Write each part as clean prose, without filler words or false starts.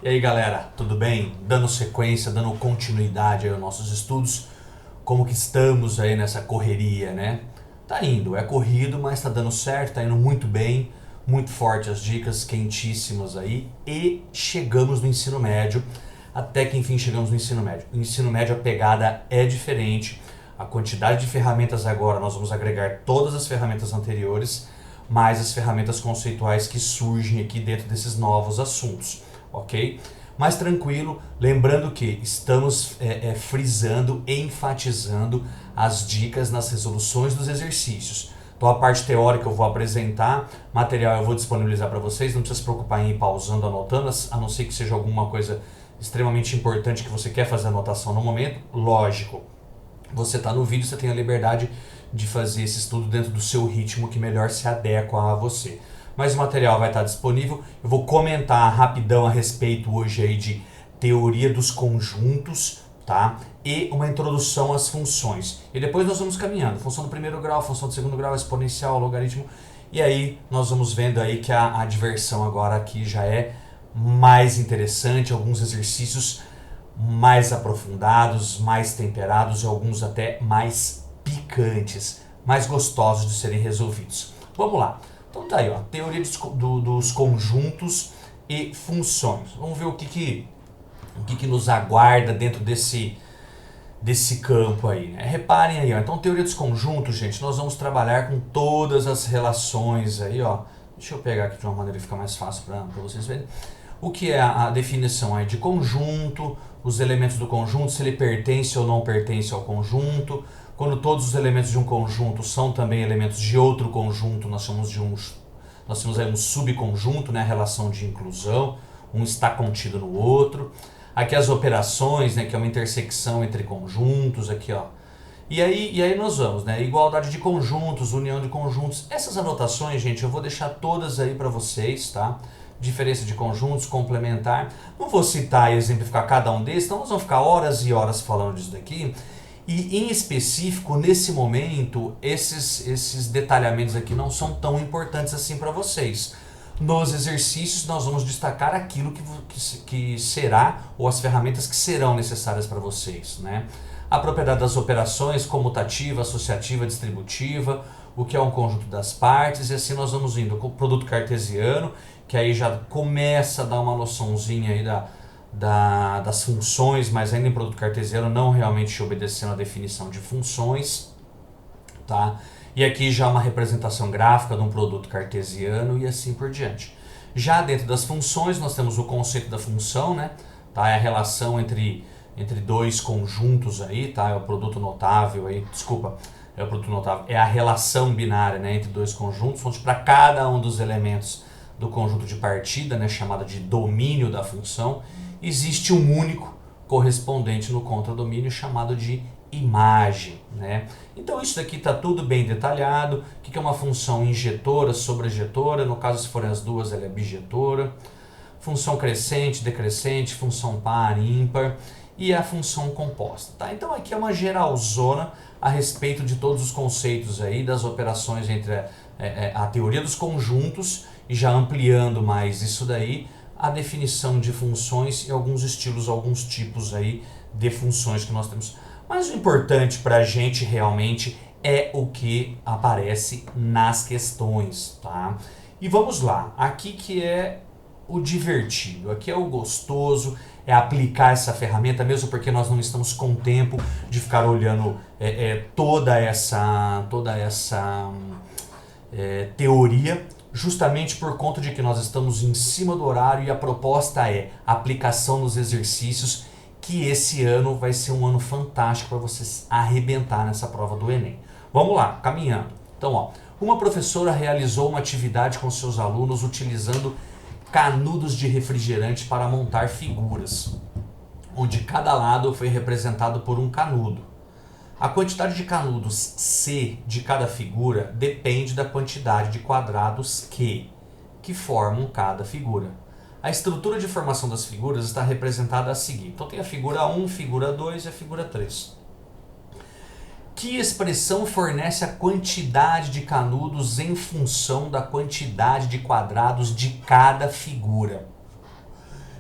E aí galera, tudo bem? Dando sequência, dando continuidade aí aos nossos estudos, como que estamos aí nessa correria, né? Tá indo, é corrido, mas tá dando certo, tá indo muito bem, muito forte as dicas, quentíssimas aí, e chegamos no ensino médio, até que enfim chegamos no ensino médio. No ensino médio a pegada é diferente, a quantidade de ferramentas agora, nós vamos agregar todas as ferramentas anteriores, mais as ferramentas conceituais que surgem aqui dentro desses novos assuntos. Ok? Mas tranquilo, lembrando que estamos frisando, enfatizando as dicas nas resoluções dos exercícios. Então a parte teórica eu vou apresentar, material eu vou disponibilizar para vocês, não precisa se preocupar em ir pausando, anotando, a não ser que seja alguma coisa extremamente importante que você quer fazer anotação no momento, lógico. Você está no vídeo, você tem a liberdade de fazer esse estudo dentro do seu ritmo que melhor se adequa a você. Mas o material vai estar disponível. Eu vou comentar rapidão a respeito hoje aí de teoria dos conjuntos, tá? E uma introdução às funções. E depois nós vamos caminhando. Função do primeiro grau, função do segundo grau, exponencial, logaritmo. E aí nós vamos vendo aí que a diversão agora aqui já é mais interessante. Alguns exercícios mais aprofundados, mais temperados e alguns até mais picantes, mais gostosos de serem resolvidos. Vamos lá. Então tá aí, ó, teoria dos conjuntos e funções. Vamos ver o que nos aguarda dentro desse campo aí, né? Reparem aí, ó. Então teoria dos conjuntos, gente, nós vamos trabalhar com todas as relações aí, ó. Deixa eu pegar aqui de uma maneira que fica mais fácil para vocês verem. O que é a definição aí de conjunto, os elementos do conjunto, se ele pertence ou não pertence ao conjunto. Quando todos os elementos de um conjunto são também elementos de outro conjunto, nós temos aí um subconjunto, né, a relação de inclusão, um está contido no outro. Aqui as operações, né, que é uma intersecção entre conjuntos, aqui ó. E aí nós vamos, né, igualdade de conjuntos, união de conjuntos. Essas anotações, gente, eu vou deixar todas aí para vocês, tá? Diferença de conjuntos, complementar. Não vou citar e exemplificar cada um desses, então nós vamos ficar horas e horas falando disso daqui. E em específico, nesse momento, esses detalhamentos aqui não são tão importantes assim para vocês. Nos exercícios nós vamos destacar aquilo que será, ou as ferramentas que serão necessárias para vocês, né? A propriedade das operações, comutativa, associativa, distributiva, o que é um conjunto das partes, e assim nós vamos indo com o produto cartesiano, que aí já começa a dar uma noçãozinha aí das funções, mas ainda em produto cartesiano, não realmente obedecendo a definição de funções, tá? E aqui já uma representação gráfica de um produto cartesiano e assim por diante. Já dentro das funções nós temos o conceito da função, né? Tá? É a relação entre dois conjuntos aí, tá? É o produto notável aí, desculpa, é o produto notável, é a relação binária, né, entre dois conjuntos, onde para cada um dos elementos do conjunto de partida, né, chamado de domínio da função, existe um único correspondente no contradomínio chamado de imagem, né? Então isso daqui está tudo bem detalhado. O que é uma função injetora, sobrejetora? No caso, se forem as duas, ela é bijetora. Função crescente, decrescente, função par, ímpar e a função composta, tá? Então aqui é uma geralzona a respeito de todos os conceitos aí das operações entre a teoria dos conjuntos e já ampliando mais isso daí, a definição de funções e alguns estilos, alguns tipos aí de funções que nós temos. Mas o importante para a gente realmente é o que aparece nas questões, tá? E vamos lá, aqui que é o divertido, aqui é o gostoso, é aplicar essa ferramenta, mesmo porque nós não estamos com tempo de ficar olhando toda essa teoria, justamente por conta de que nós estamos em cima do horário e a proposta é aplicação nos exercícios, que esse ano vai ser um ano fantástico para vocês arrebentar nessa prova do Enem. Vamos lá, caminhando. Então, ó, uma professora realizou uma atividade com seus alunos utilizando canudos de refrigerante para montar figuras, onde cada lado foi representado por um canudo. A quantidade de canudos C de cada figura depende da quantidade de quadrados Q, que formam cada figura. A estrutura de formação das figuras está representada a seguir. Então tem a figura 1, figura 2 e a figura 3. Que expressão fornece a quantidade de canudos em função da quantidade de quadrados de cada figura?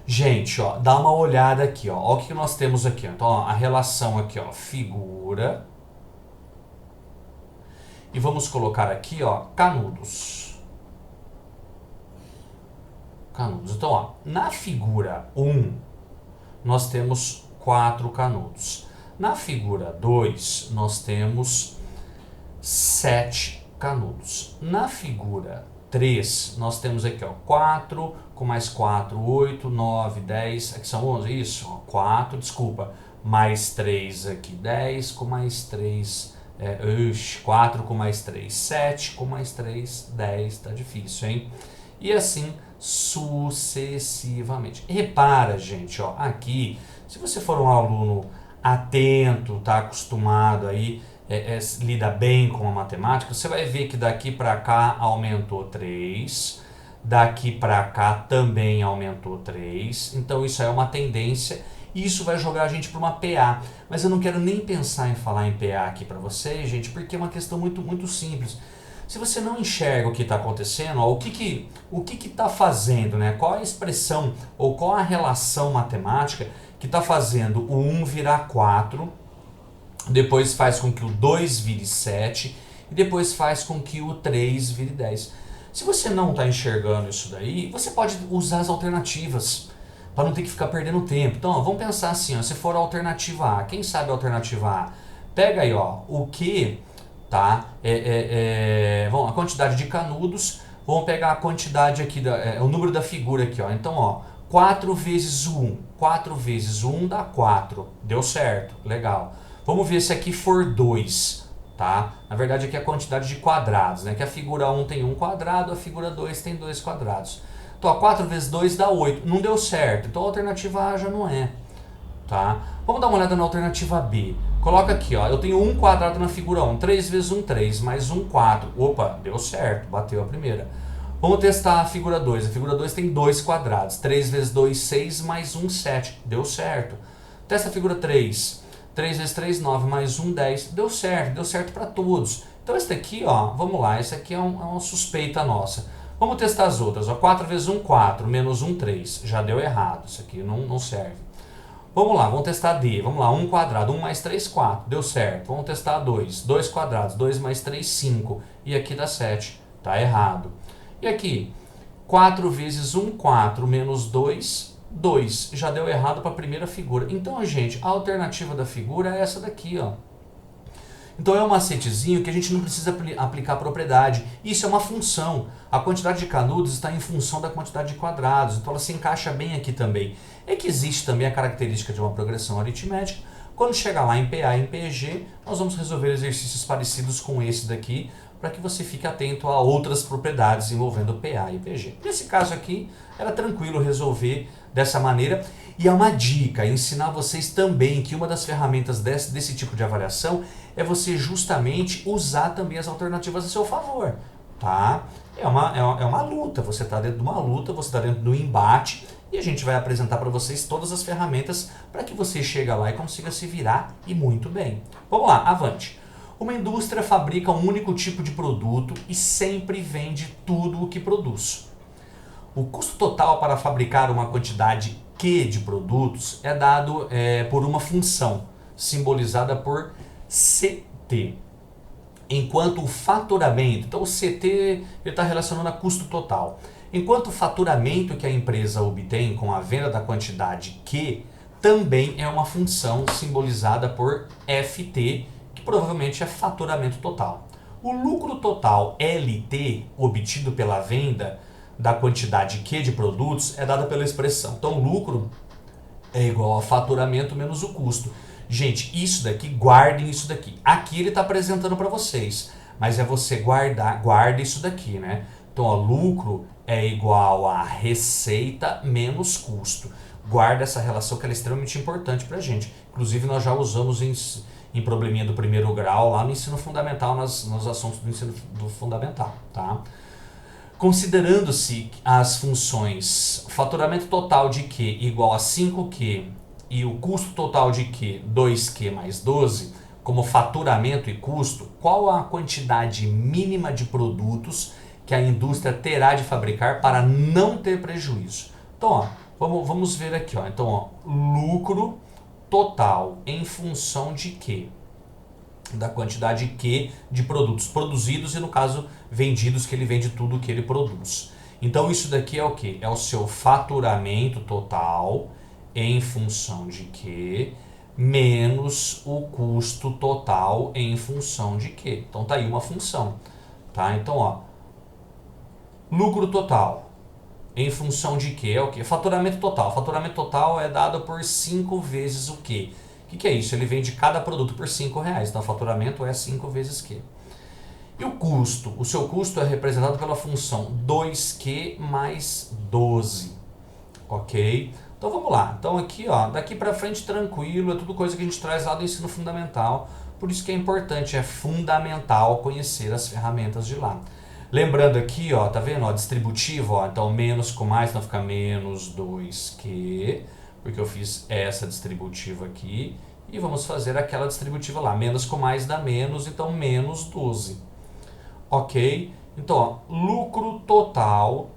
Gente, ó, dá uma olhada aqui, ó. Olha o que nós temos aqui. Então, ó, a relação aqui, ó, figura. E vamos colocar aqui, ó, canudos. Canudos. Então, ó, na figura 1, nós temos 4 canudos. Na figura 2, nós temos 7 canudos. Na figura 3, nós temos aqui, ó, 4 com mais 4, 8, 9, 10, aqui são 11, isso, ó, 4, desculpa, mais 3 aqui, 10 com mais 3, 4 com mais 3, 7 com mais 3, 10, tá difícil, hein? E assim sucessivamente. Repara, gente, ó, aqui, se você for um aluno atento, tá acostumado aí, lida bem com a matemática, você vai ver que daqui para cá aumentou 3, daqui para cá também aumentou 3, então isso é uma tendência e isso vai jogar a gente para uma PA. Mas eu não quero nem pensar em falar em PA aqui para vocês, gente, porque é uma questão muito simples. Se você não enxerga o que está acontecendo, ó, o que está fazendo, né? Qual a expressão ou qual a relação matemática que está fazendo o 1 virar 4, depois faz com que o 2 vire 7 e depois faz com que o 3 vire 10. Se você não está enxergando isso daí, você pode usar as alternativas para não ter que ficar perdendo tempo. Então, ó, vamos pensar assim, ó, se for a alternativa A, quem sabe a alternativa A? Pega aí, ó, o que, tá? Bom, a quantidade de canudos, vamos pegar a quantidade aqui, o número da figura aqui, ó. Então, ó, 4 vezes 1, 4 vezes 1 dá 4, deu certo, legal. Vamos ver se aqui for 2. Tá? Na verdade aqui é a quantidade de quadrados, né? Que a figura 1 tem 1 quadrado, a figura 2 tem 2 quadrados. Então, 4 vezes 2 dá 8. Não deu certo, então a alternativa A já não é. Tá? Vamos dar uma olhada na alternativa B. Coloca aqui, ó, eu tenho 1 quadrado na figura 1. 3 vezes 1, 3, mais 1, 4. Opa, deu certo, bateu a primeira. Vamos testar a figura 2. A figura 2 tem 2 quadrados. 3 vezes 2, 6, mais 1, 7. Deu certo. Testa a figura 3. 3 vezes 3, 9, mais 1, 10. Deu certo para todos. Então esse daqui, ó, vamos lá, esse aqui é uma suspeita nossa. Vamos testar as outras, ó, 4 vezes 1, 4, menos 1, 3. Já deu errado, isso aqui não serve. Vamos lá, vamos testar D. Vamos lá, 1 quadrado, 1 mais 3, 4. Deu certo. Vamos testar 2. 2 quadrados, 2 mais 3, 5. E aqui dá 7. Tá errado. E aqui, 4 vezes 1, 4, menos 2, 2. Já deu errado para a primeira figura. Então, gente, a alternativa da figura é essa daqui, ó. Então é um macetezinho que a gente não precisa aplicar propriedade. Isso é uma função. A quantidade de canudos está em função da quantidade de quadrados. Então ela se encaixa bem aqui também. É que existe também a característica de uma progressão aritmética. Quando chegar lá em PA e em PG, nós vamos resolver exercícios parecidos com esse daqui, para que você fique atento a outras propriedades envolvendo PA e PG. Nesse caso aqui, era tranquilo resolver dessa maneira. E é uma dica, ensinar vocês também que uma das ferramentas desse tipo de avaliação é você justamente usar também as alternativas a seu favor, tá? É uma luta, você está dentro de uma luta, você está dentro de um embate e a gente vai apresentar para vocês todas as ferramentas para que você chegue lá e consiga se virar e muito bem. Vamos lá, avante. Uma indústria fabrica um único tipo de produto e sempre vende tudo o que produz. O custo total para fabricar uma quantidade Q de produtos é dado por uma função, simbolizada por CT. Enquanto o faturamento, então o CT está relacionando a custo total. Enquanto o faturamento que a empresa obtém com a venda da quantidade Q também é uma função simbolizada por FT, que provavelmente é faturamento total. O lucro total LT obtido pela venda da quantidade Q de produtos é dada pela expressão. Então, o lucro é igual a faturamento menos o custo. Gente, isso daqui, guardem isso daqui. Aqui ele está apresentando para vocês, mas é você guarda isso daqui, né? Então, ó, lucro é igual a receita menos custo. Guarda essa relação que ela é extremamente importante para a gente. Inclusive, nós já usamos em probleminha do primeiro grau, lá no ensino fundamental, nos assuntos do ensino fundamental, tá? Considerando-se as funções faturamento total de Q igual a 5Q e o custo total de Q, 2Q mais 12, como faturamento e custo, qual a quantidade mínima de produtos que a indústria terá de fabricar para não ter prejuízo? Então, ó, Vamos ver aqui, ó. Então, ó, lucro total em função de quê? Da quantidade Q de produtos produzidos e, no caso, vendidos, que ele vende tudo que ele produz. Então, isso daqui é o quê? É o seu faturamento total em função de Q menos o custo total em função de Q. Então, tá aí uma função, tá? Então, ó, lucro total em função de quê? É o quê? Faturamento total. Faturamento total é dado por 5 vezes o quê? O que é isso? Ele vende cada produto por R$5. Então, o faturamento é 5 vezes Q. E o custo? O seu custo é representado pela função 2Q mais 12. Ok? Então, vamos lá. Então, aqui, ó, daqui para frente, tranquilo. É tudo coisa que a gente traz lá do ensino fundamental. Por isso que é importante, é fundamental conhecer as ferramentas de lá. Lembrando aqui, ó, tá vendo? Ó, distributivo, ó, então menos com mais, então fica menos 2Q, porque eu fiz essa distributiva aqui, e vamos fazer aquela distributiva lá. Menos com mais dá menos, então menos 12. Ok? Então, ó, lucro total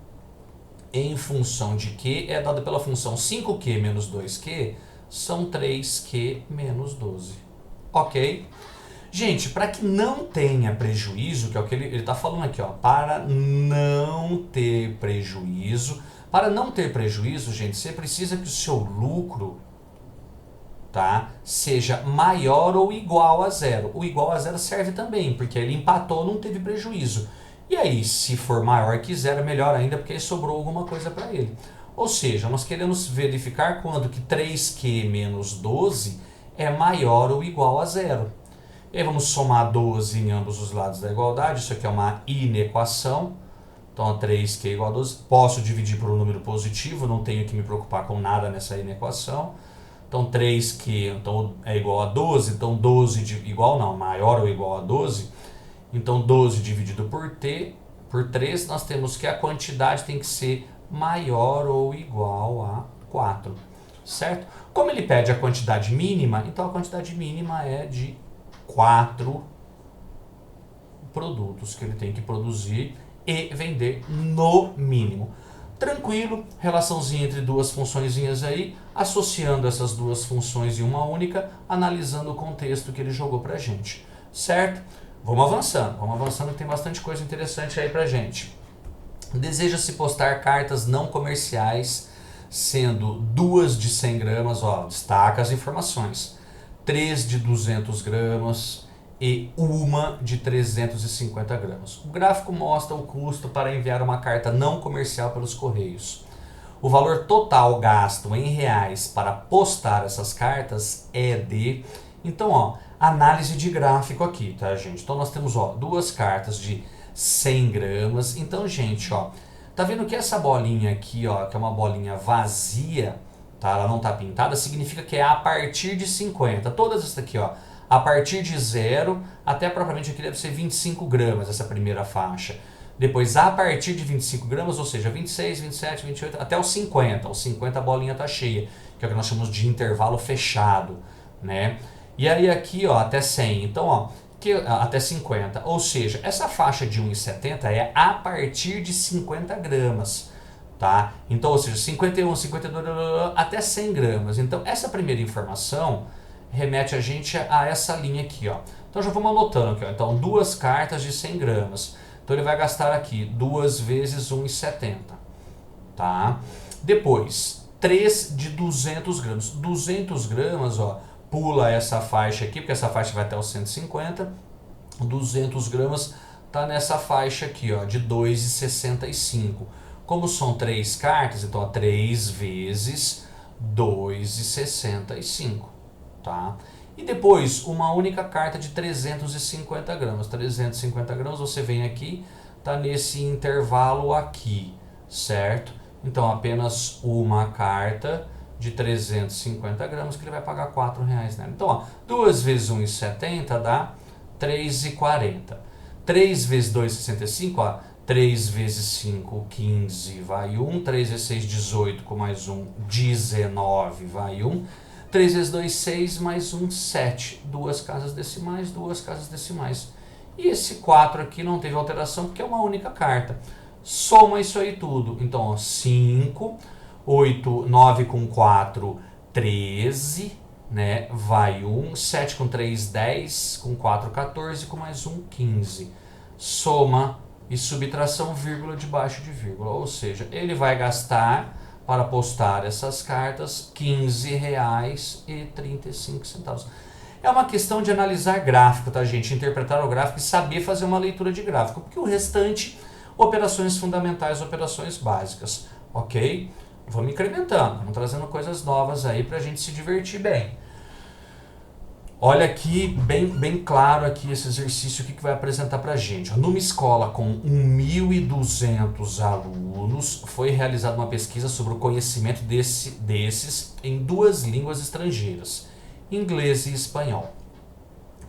em função de Q é dado pela função 5Q menos 2Q, são 3Q menos 12. Ok? Gente, para que não tenha prejuízo, que é o que ele está falando aqui, ó, para não ter prejuízo. Para não ter prejuízo, gente, você precisa que o seu lucro, tá, seja maior ou igual a zero. O igual a zero serve também, porque ele empatou, não teve prejuízo. E aí, se for maior que zero, melhor ainda, porque aí sobrou alguma coisa para ele. Ou seja, nós queremos verificar quando que 3Q menos 12 é maior ou igual a zero. E aí vamos somar 12 em ambos os lados da igualdade. Isso aqui é uma inequação. Então, 3Q igual a 12. Posso dividir por um número positivo, não tenho que me preocupar com nada nessa inequação. Então, 3Q então, é igual a 12. Então, 12 igual não, maior ou igual a 12. Então, 12 dividido por 3, nós temos que a quantidade tem que ser maior ou igual a 4. Certo? Como ele pede a quantidade mínima, então a quantidade mínima é de 4 produtos que ele tem que produzir e vender no mínimo. Tranquilo, relaçãozinha entre duas funçõezinhas aí, associando essas duas funções em uma única, analisando o contexto que ele jogou pra gente, certo? Vamos avançando que tem bastante coisa interessante aí pra gente. Deseja-se postar cartas não comerciais, sendo 2 de 100 gramas, ó, destaca as informações, 3 de 200 gramas e uma de 350 gramas. O gráfico mostra o custo para enviar uma carta não comercial pelos correios. O valor total gasto em reais para postar essas cartas é de... Então, ó, análise de gráfico aqui, tá, gente? Então, nós temos, ó, 2 cartas de 100 gramas. Então, gente, ó, tá vendo que essa bolinha aqui, ó, que é uma bolinha vazia, tá? Ela não tá pintada, significa que é a partir de 50. Todas essas aqui, ó, a partir de 0 até propriamente aqui deve ser 25 gramas essa primeira faixa. Depois a partir de 25 gramas, ou seja, 26, 27, 28, até os 50. Os 50 a bolinha tá cheia, que é o que nós chamamos de intervalo fechado, né? E aí aqui, ó, até 100. Então, ó, até 50. Ou seja, essa faixa de 1,70 é a partir de 50 gramas. Tá? Então, ou seja, 51, 52, até 100 gramas. Então, essa primeira informação remete a gente a essa linha aqui, ó. Então, já vamos anotando aqui, ó. Então, 2 cartas de 100 gramas. Então, ele vai gastar aqui 2 vezes 1,70. Tá? Depois, 3 de 200 gramas. 200 gramas, ó, pula essa faixa aqui, porque essa faixa vai até os 150. 200 gramas tá nessa faixa aqui, ó, de 2,65. Como são 3 cartas, então, ó, 3 vezes 2,65, tá? E depois, uma única carta de 350 gramas. 350 gramas, você vem aqui, tá nesse intervalo aqui, certo? Então, apenas uma carta de 350 gramas que ele vai pagar R$4 nela. Então, ó, 2 vezes 1,70 dá 3,40. 3 vezes 2,65, ó, 3 vezes 5, 15, vai 1. 3 vezes 6, 18, com mais 1, 19, vai 1. 3 vezes 2, 6, mais 1, 7. 2 casas decimais, 2 casas decimais. E esse 4 aqui não teve alteração, porque é uma única carta. Soma isso aí tudo. Então, ó, 5 8, 9 com 4, 13, né? Vai 1, 7 com 3, 10, com 4, 14, com mais 1, 15. Soma e subtração, vírgula debaixo de vírgula. Ou seja, ele vai gastar para postar essas cartas R$ 15,35. É uma questão de analisar gráfico, tá, gente? Interpretar o gráfico e saber fazer uma leitura de gráfico. Porque o restante, operações fundamentais, operações básicas. Ok? Vamos incrementando, vamos trazendo coisas novas aí pra gente se divertir bem. Olha aqui, bem claro aqui esse exercício que vai apresentar pra gente. Numa escola com 1.200 alunos, foi realizada uma pesquisa sobre o conhecimento desses em duas línguas estrangeiras, inglês e espanhol.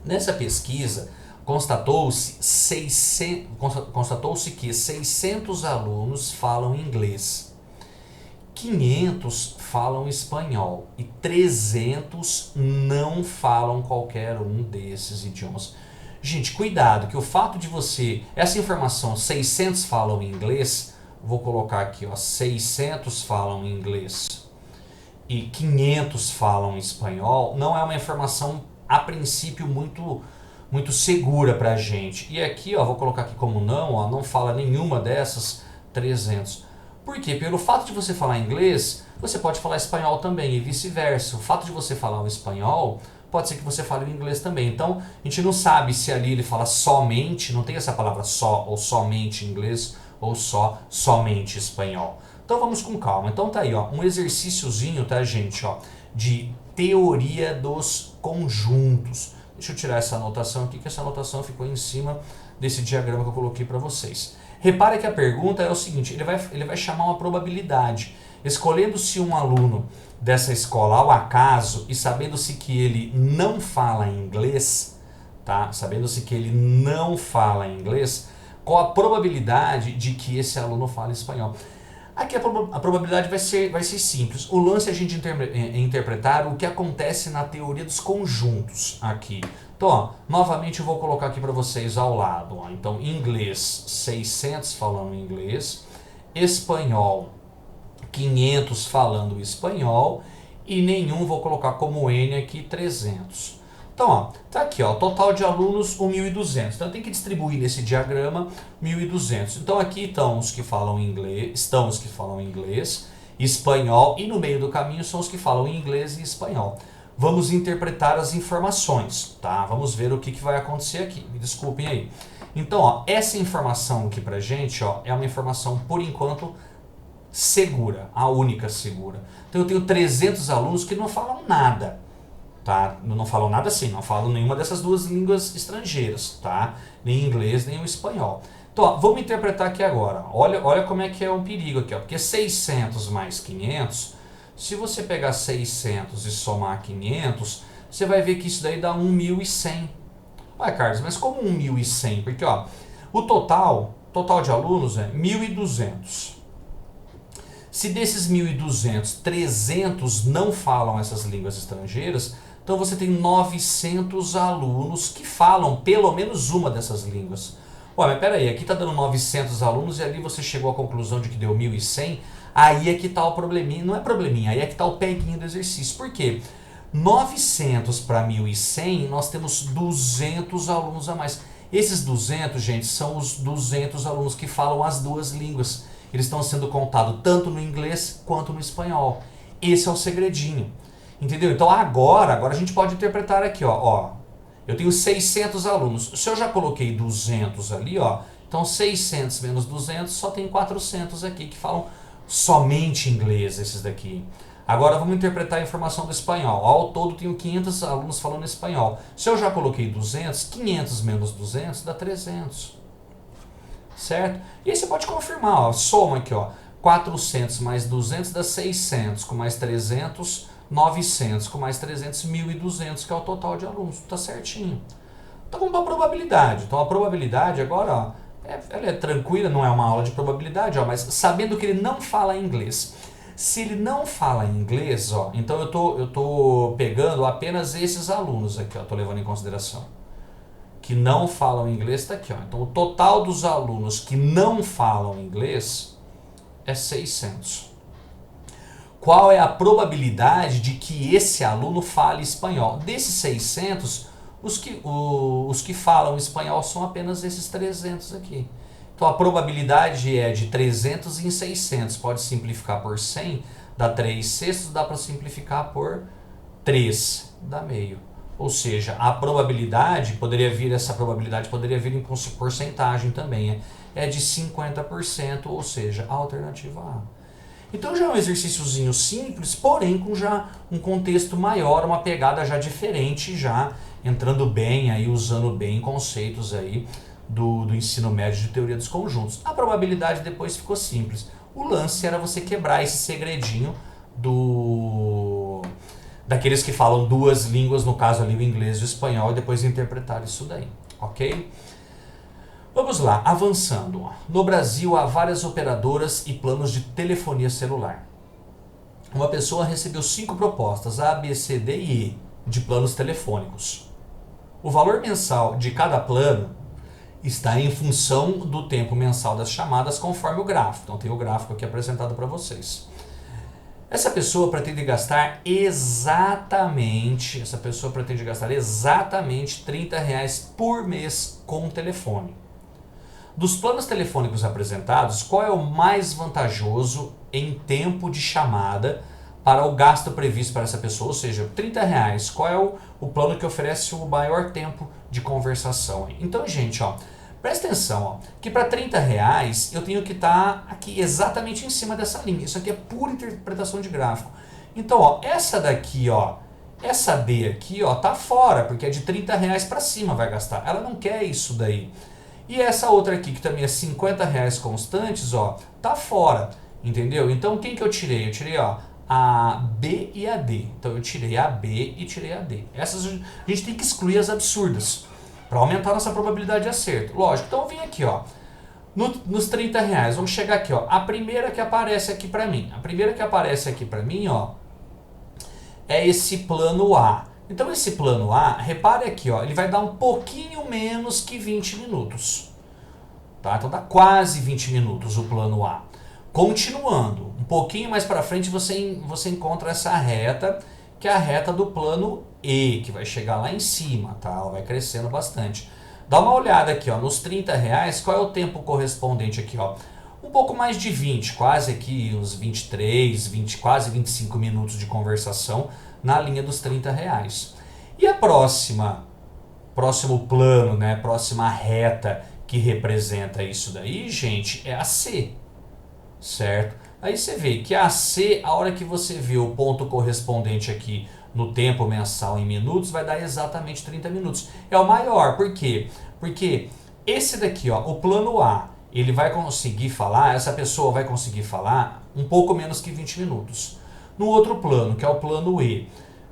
Nessa pesquisa, constatou-se que 600 alunos falam inglês, 500 falam espanhol e 300 não falam qualquer um desses idiomas. Gente, cuidado, que o fato de você... Essa informação, 600 falam inglês, vou colocar aqui, ó, 600 falam inglês e 500 falam espanhol, não é uma informação, a princípio, muito segura pra gente. E aqui, ó, vou colocar aqui como não, ó, não fala nenhuma dessas, 300. Por quê? Pelo fato de você falar inglês, você pode falar espanhol também e vice-versa. O fato de você falar o espanhol, pode ser que você fale o inglês também. Então, a gente não sabe se ali ele fala somente, não tem essa palavra só ou somente inglês ou somente espanhol. Então, vamos com calma. Então, tá aí, ó, um exercíciozinho, tá, gente, ó, de teoria dos conjuntos. Deixa eu tirar essa anotação aqui, que essa anotação ficou em cima desse diagrama que eu coloquei para vocês. Repare que a pergunta é o seguinte, ele vai chamar uma probabilidade. Escolhendo-se um aluno dessa escola ao acaso e sabendo-se que ele não fala inglês, tá? Sabendo-se que ele não fala inglês, qual a probabilidade de que esse aluno fale espanhol? Aqui a probabilidade vai ser simples. O lance é a gente interpretar o que acontece na teoria dos conjuntos aqui. Então, ó, novamente eu vou colocar aqui para vocês ao lado. Ó. Então, inglês, 600 falando inglês, espanhol, 500 falando espanhol e nenhum, vou colocar como N aqui, 300. Então, ó, tá aqui, ó, total de alunos 1.200. Então, tem que distribuir nesse diagrama 1.200. Então, aqui estão os que falam inglês, espanhol e no meio do caminho são os que falam inglês e espanhol. Vamos interpretar as informações, tá? Vamos ver o que vai acontecer aqui. Me desculpem aí. Então, ó, essa informação aqui pra gente, ó, é uma informação, por enquanto, segura, a única segura. Então, eu tenho 300 alunos que não falam nada. Tá? Não falam nada assim, não falam nenhuma dessas duas línguas estrangeiras, tá? Nem inglês, nem o espanhol. Então, ó, vamos interpretar aqui agora. Olha como é que é o perigo aqui, ó. Porque 600 mais 500, se você pegar 600 e somar 500, você vai ver que isso daí dá 1.100. Ué, Carlos, mas como 1.100? Porque, ó, o total de alunos é 1.200. Se desses 1.200, 300 não falam essas línguas estrangeiras, então você tem 900 alunos que falam pelo menos uma dessas línguas. Ué, mas peraí, aqui está dando 900 alunos e ali você chegou à conclusão de que deu 1.100, aí é que está o probleminha, não é probleminha, aí é que está o peguinho do exercício. Por quê? 900 para 1.100, nós temos 200 alunos a mais. Esses 200, gente, são os 200 alunos que falam as duas línguas. Eles estão sendo contados tanto no inglês quanto no espanhol. Esse é o segredinho. Entendeu? Então agora a gente pode interpretar aqui, ó. Eu tenho 600 alunos. Se eu já coloquei 200 ali, ó, então 600 menos 200 só tem 400 aqui que falam somente inglês, esses daqui. Agora vamos interpretar a informação do espanhol. Ao todo tenho 500 alunos falando espanhol. Se eu já coloquei 200, 500 menos 200 dá 300. Certo? E aí você pode confirmar, ó, soma aqui, ó, 400 mais 200 dá 600, com mais 300, 900, com mais 300, 1.200, que é o total de alunos, tá certinho. Então vamos para a probabilidade. Então a probabilidade agora, ó, ela é tranquila, não é uma aula de probabilidade, ó, mas sabendo que ele não fala inglês. Se ele não fala inglês, ó, então eu tô pegando apenas esses alunos aqui, ó, tô levando em consideração. Que não falam inglês está aqui, ó. Então o total dos alunos que não falam inglês é 600. qual é a probabilidade de que esse aluno fale espanhol. Desses 600, os que falam espanhol são apenas esses 300 aqui. Então a probabilidade é de 300 em 600. Pode simplificar por 100, dá 3 sextos, dá para simplificar por 3, dá meio. Ou seja, a probabilidade, essa probabilidade poderia vir em porcentagem também, é de 50%, ou seja, a alternativa A. Então já é um exercíciozinho simples, porém com já um contexto maior, uma pegada já diferente, já entrando bem aí, usando bem conceitos aí do ensino médio de teoria dos conjuntos. A probabilidade depois ficou simples. O lance era você quebrar esse segredinho daqueles que falam duas línguas, no caso ali o inglês e o espanhol, e depois interpretar isso daí, ok? Vamos lá, avançando. No Brasil há várias operadoras e planos de telefonia celular. Uma pessoa recebeu 5 propostas, A, B, C, D e E, de planos telefônicos. O valor mensal de cada plano está em função do tempo mensal das chamadas conforme o gráfico. Então tem o gráfico aqui apresentado para vocês. Essa pessoa pretende gastar exatamente R$30 por mês com o telefone. Dos planos telefônicos apresentados, qual é o mais vantajoso em tempo de chamada para o gasto previsto para essa pessoa? Ou seja, R$30, qual é o plano que oferece o maior tempo de conversação? Então, gente, presta atenção, que para R$30 eu tenho que estar aqui exatamente em cima dessa linha. Isso aqui é pura interpretação de gráfico. Então, essa daqui, essa D aqui, tá fora, porque é de R$30 para cima vai gastar. Ela não quer isso daí. E essa outra aqui, que também é R$50 constantes, tá fora, entendeu? Então, quem que eu tirei? Eu tirei, a B e a D. Então, eu tirei a B e tirei a D. Essas a gente tem que excluir as absurdas, para aumentar nossa probabilidade de acerto. Lógico, então eu vim aqui, nos R$30, vamos chegar aqui, a primeira que aparece aqui para mim. A primeira que aparece aqui para mim, é esse plano A. Então esse plano A, repare aqui, ele vai dar um pouquinho menos que 20 minutos. Tá? Então dá quase 20 minutos o plano A. Continuando, um pouquinho mais para frente você encontra essa reta, que é a reta do plano E, que vai chegar lá em cima, tá? Ela vai crescendo bastante. Dá uma olhada aqui, nos R$30, qual é o tempo correspondente aqui, Um pouco mais de 20, quase aqui uns 23, quase 25 minutos de conversação na linha dos R$30. E a próximo plano, né, próxima reta que representa isso daí, gente, é a C, certo? Aí você vê que a C, a hora que você vê o ponto correspondente aqui no tempo mensal em minutos, vai dar exatamente 30 minutos. É o maior, por quê? Porque esse daqui, o plano A, ele vai conseguir falar, essa pessoa vai conseguir falar um pouco menos que 20 minutos. No outro plano, que é o plano E,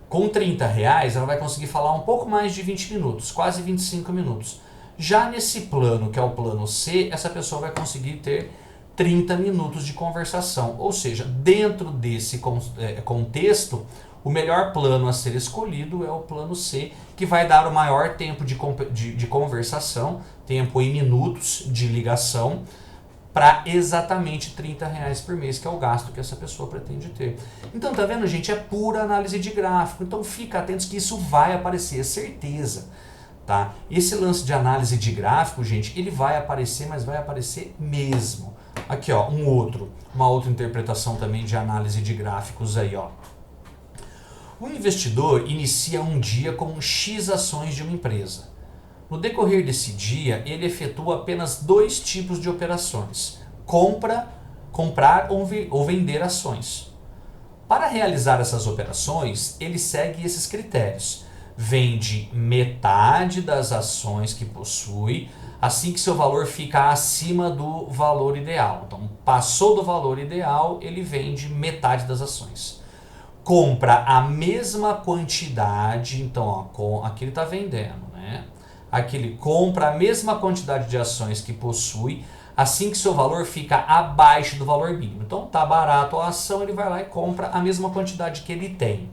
com R$30, ela vai conseguir falar um pouco mais de 20 minutos, quase 25 minutos. Já nesse plano, que é o plano C, essa pessoa vai conseguir ter 30 minutos de conversação. Ou seja, dentro desse contexto, o melhor plano a ser escolhido é o plano C, que vai dar o maior tempo de conversação, tempo em minutos de ligação, para exatamente R$30 por mês, que é o gasto que essa pessoa pretende ter. Então, tá vendo, gente? É pura análise de gráfico. Então, fica atentos que isso vai aparecer, é certeza. Tá? Esse lance de análise de gráfico, gente, ele vai aparecer, mas vai aparecer mesmo. Aqui, uma outra interpretação também de análise de gráficos aí, O investidor inicia um dia com X ações de uma empresa. No decorrer desse dia, ele efetua apenas 2 tipos de operações: comprar ou vender ações. Para realizar essas operações, ele segue esses critérios. Vende metade das ações que possui, assim que seu valor fica acima do valor ideal. Então, passou do valor ideal, ele vende metade das ações. Compra a mesma quantidade, então aqui ele está vendendo, né? Aqui ele compra a mesma quantidade de ações que possui, assim que seu valor fica abaixo do valor mínimo. Então tá barato a ação, ele vai lá e compra a mesma quantidade que ele tem.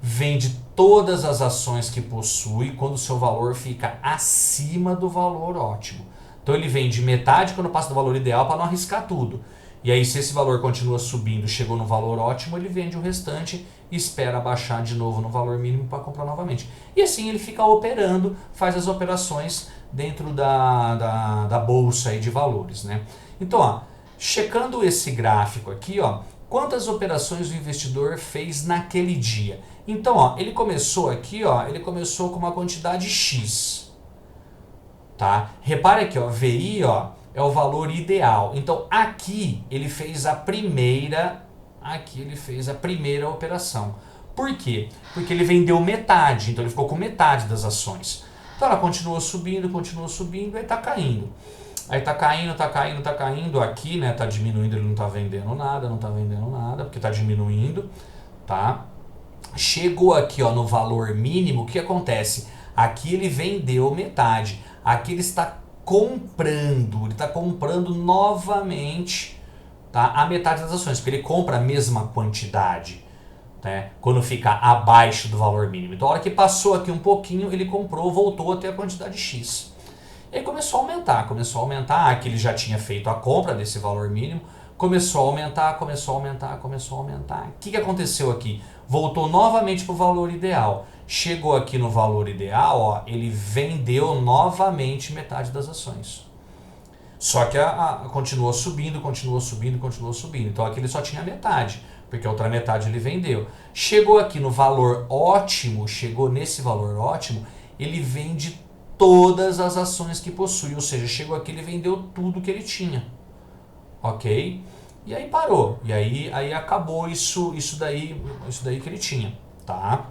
Vende todas as ações que possui quando seu valor fica acima do valor ótimo. Então ele vende metade quando passa do valor ideal para não arriscar tudo. E aí, se esse valor continua subindo, chegou no valor ótimo, ele vende o restante e espera baixar de novo no valor mínimo para comprar novamente. E assim ele fica operando, faz as operações dentro da bolsa aí de valores, né? Então, ó, checando esse gráfico aqui, ó, quantas operações o investidor fez naquele dia? Então, ó, ele começou aqui, ó, ele começou com uma quantidade X, tá? Repare aqui, ó, VI, ó, é o valor ideal. Então, aqui ele fez a primeira operação. Por quê? Porque ele vendeu metade, então ele ficou com metade das ações. Então ela continua subindo, aí tá caindo. Aí tá caindo aqui, né? Tá diminuindo, ele não tá vendendo nada, porque tá diminuindo, tá? Chegou aqui, ó, no valor mínimo, o que acontece? Aqui ele vendeu metade, aqui ele está comprando novamente, tá, a metade das ações, porque ele compra a mesma quantidade, né, quando fica abaixo do valor mínimo. Então a hora que passou aqui um pouquinho, ele comprou, voltou a ter a quantidade X. E aí começou a aumentar, aqui ele já tinha feito a compra desse valor mínimo, começou a aumentar. O que aconteceu aqui? Voltou novamente para o valor ideal. Chegou aqui no valor ideal, ó, ele vendeu novamente metade das ações. Só que continuou subindo. Então aqui ele só tinha metade, porque a outra metade ele vendeu. Chegou aqui no valor ótimo, ele vende todas as ações que possui, ou seja, chegou aqui ele vendeu tudo que ele tinha. Ok? E aí parou. E aí acabou isso daí que ele tinha, tá?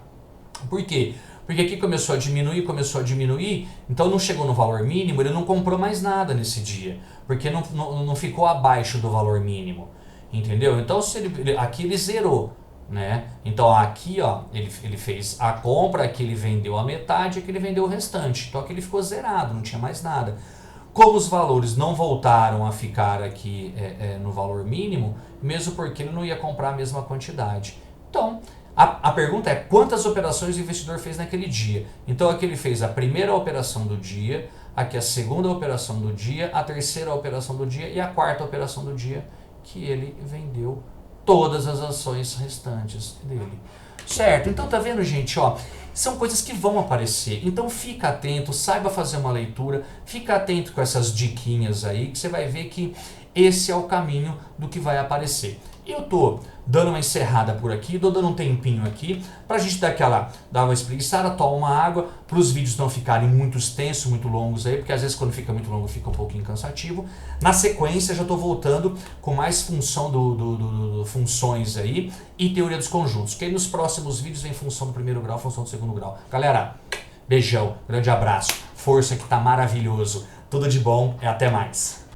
Por quê? Porque aqui começou a diminuir, então não chegou no valor mínimo, ele não comprou mais nada nesse dia, porque não ficou abaixo do valor mínimo, entendeu? Então aqui ele zerou, né? Então aqui, ó, ele fez a compra, aqui ele vendeu a metade, aqui ele vendeu o restante, então aqui ele ficou zerado, não tinha mais nada. Como os valores não voltaram a ficar aqui no valor mínimo, mesmo porque ele não ia comprar a mesma quantidade. Então, a pergunta é quantas operações o investidor fez naquele dia. Então aqui ele fez a primeira operação do dia, aqui a segunda operação do dia, a terceira operação do dia e a quarta operação do dia, que ele vendeu todas as ações restantes dele. Certo? Então tá vendo, gente, ó, são coisas que vão aparecer. Então fica atento, saiba fazer uma leitura, fica atento com essas diquinhas aí, que você vai ver que esse é o caminho do que vai aparecer. Eu tô dando uma encerrada por aqui, tô dando um tempinho aqui pra gente dar uma espreguiçada, tomar uma água, para os vídeos não ficarem muito extensos, muito longos aí, porque às vezes quando fica muito longo fica um pouquinho cansativo. Na sequência já tô voltando com mais função funções aí e teoria dos conjuntos, que aí nos próximos vídeos vem função do primeiro grau, função do segundo grau. Galera, beijão, grande abraço, força que tá maravilhoso, tudo de bom e até mais.